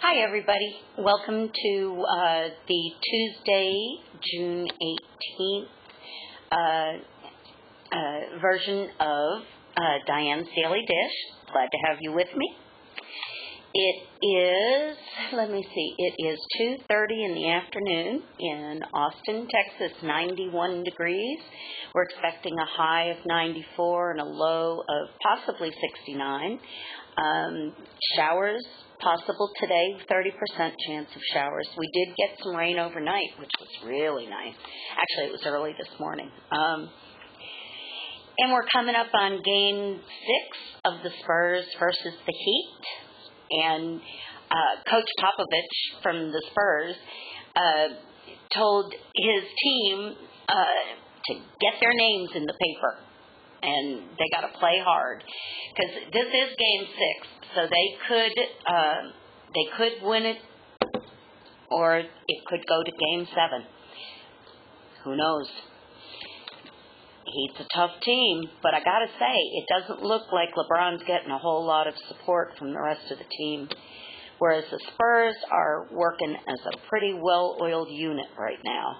Hi, everybody. Welcome to the Tuesday, June 18th version of Dianne's Daily Dish. Glad to have you with me. It is, it is 2:30 in the afternoon in Austin, Texas, 91 degrees. We're expecting a high of 94 and a low of possibly 69. Showers possible today, 30% chance of showers. We did get some rain overnight, which was really nice. Actually, it was early this morning. And we're coming up on Game 6 of the Spurs versus the Heat. And Coach Popovich from the Spurs told his team to get their names in the paper. And they got to play hard because this is Game 6, so they could win it, or it could go to Game 7. Who knows? He's a tough team, but I got to say, it doesn't look like LeBron's getting a whole lot of support from the rest of the team, whereas the Spurs are working as a pretty well-oiled unit right now.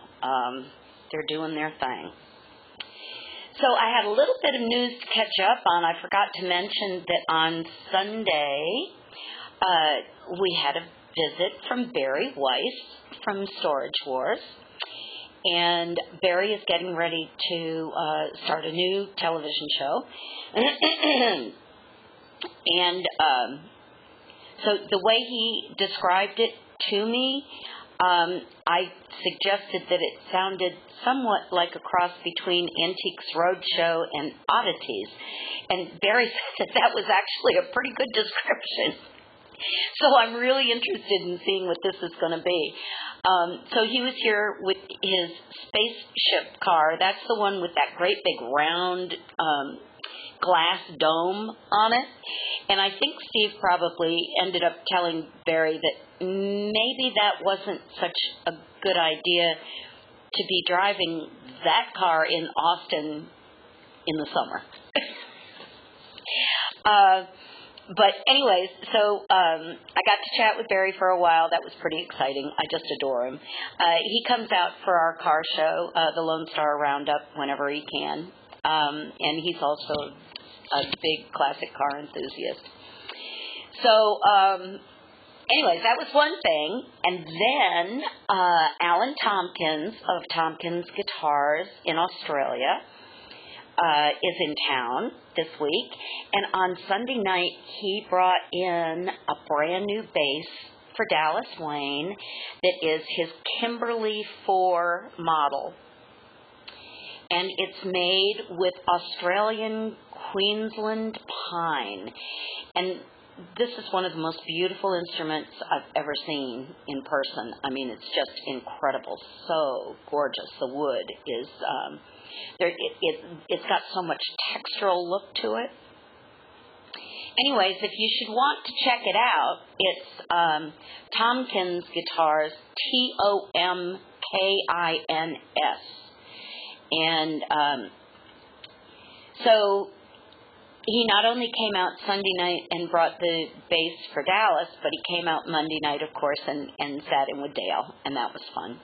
They're doing their thing. So I had a little bit of news to catch up on. I forgot to mention that on Sunday, we had a visit from Barry Weiss from Storage Wars. And Barry is getting ready to start a new television show. And so the way he described it to me, I suggested that it sounded somewhat like a cross between Antiques Roadshow and Oddities. And Barry said that was actually a pretty good description. So I'm really interested in seeing what this is going to be. So he was here with his spaceship car. That's the one with that great big round glass dome on it. And I think Steve probably ended up telling Barry that maybe that wasn't such a good idea to be driving that car in Austin in the summer. But anyways, so I got to chat with Barry for a while. That was pretty exciting. I just adore him. He comes out for our car show, the Lone Star Roundup, whenever he can. And he's also a big classic car enthusiast. So anyways, that was one thing. And then Alan Thompkins of Thompkins Guitars in Australia is in town this week, and on Sunday night he brought in a brand new bass for Dallas Wayne that is his Kimberly 4 model, and it's made with Australian Queensland pine, and this is one of the most beautiful instruments I've ever seen in person. I mean, it's just incredible, so gorgeous. The wood is it's got so much textural look to it. Anyways, if you should want to check it out, it's Thompkins Guitars, Tomkins. And so he not only came out Sunday night and brought the bass for Dallas, but he came out Monday night, of course, and sat in with Dale, and that was fun.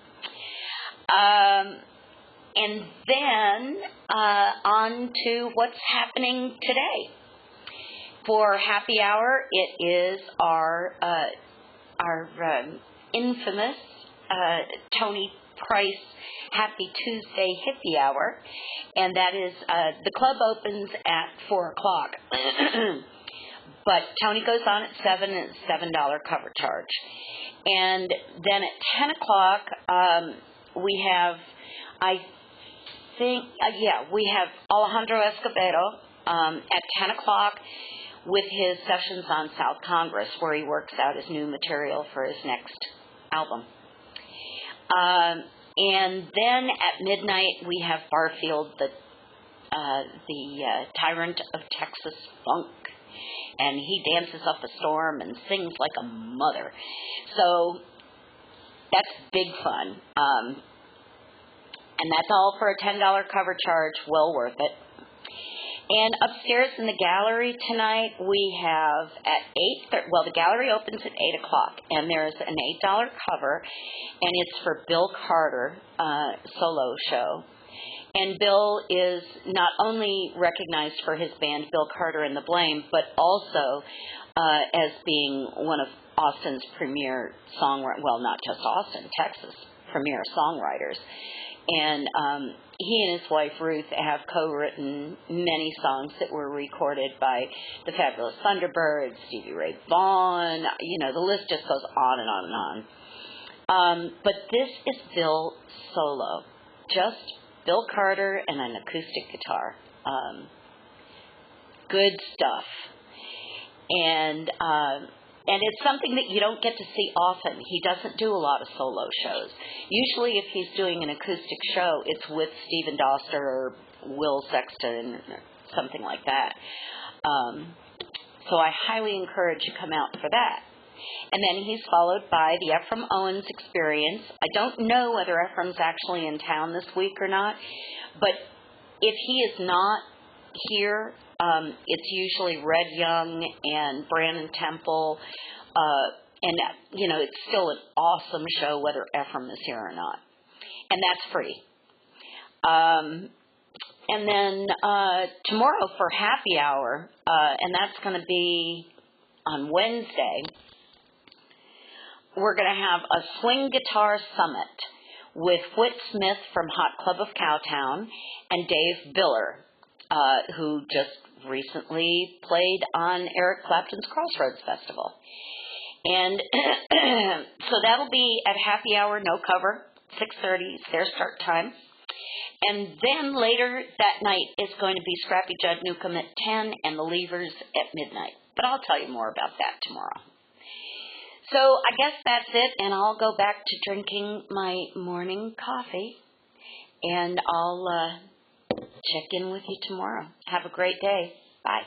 And then on to what's happening today. For happy hour, it is our infamous Tony Price Happy Tuesday Hippie Hour, and that is the club opens at 4 o'clock. But Tony goes on at 7, and it's $7 cover charge. And then at 10 o'clock, we have, we have Alejandro Escobedo at 10 o'clock with his sessions on South Congress, where he works out his new material for his next album. And then at midnight, we have Barfield, the tyrant of Texas funk, and he dances up a storm and sings like a mother. So that's big fun. And that's all for a $10 cover charge, well worth it. And upstairs in the gallery tonight, we have at 8, well, the gallery opens at 8 o'clock, and there's an $8 cover, and it's for Bill Carter solo show. And Bill is not only recognized for his band, Bill Carter and the Blame, but also as being one of Austin's premier songwriters, well, not just Austin, Texas' premier songwriters. And he and his wife Ruth have co-written many songs that were recorded by the Fabulous Thunderbirds, Stevie Ray Vaughan, the list just goes on and on and on. But this is Bill solo, just Bill Carter and an acoustic guitar. Good stuff. And it's something that you don't get to see often. He doesn't do a lot of solo shows. Usually if he's doing an acoustic show, it's with Stephen Doster or Will Sexton, something like that. So I highly encourage you to come out for that. And then he's followed by the Ephraim Owens Experience. I don't know whether Ephraim's actually in town this week or not, but if he is not here, it's usually Red Young and Brandon Temple, and it's still an awesome show whether Ephraim is here or not, and that's free. And then tomorrow for happy hour, and that's going to be on Wednesday, we're going to have a swing guitar summit with Whit Smith from Hot Club of Cowtown and Dave Biller, who just recently played on Eric Clapton's Crossroads Festival. And so that'll be at happy hour, no cover, 6:30 is their start time. And then later that night is going to be Scrappy Judd Newcomb at 10 and the Leavers at midnight. But I'll tell you more about that tomorrow. So I guess that's it, and I'll go back to drinking my morning coffee, and I'll check in with you tomorrow. Have a great day. Bye.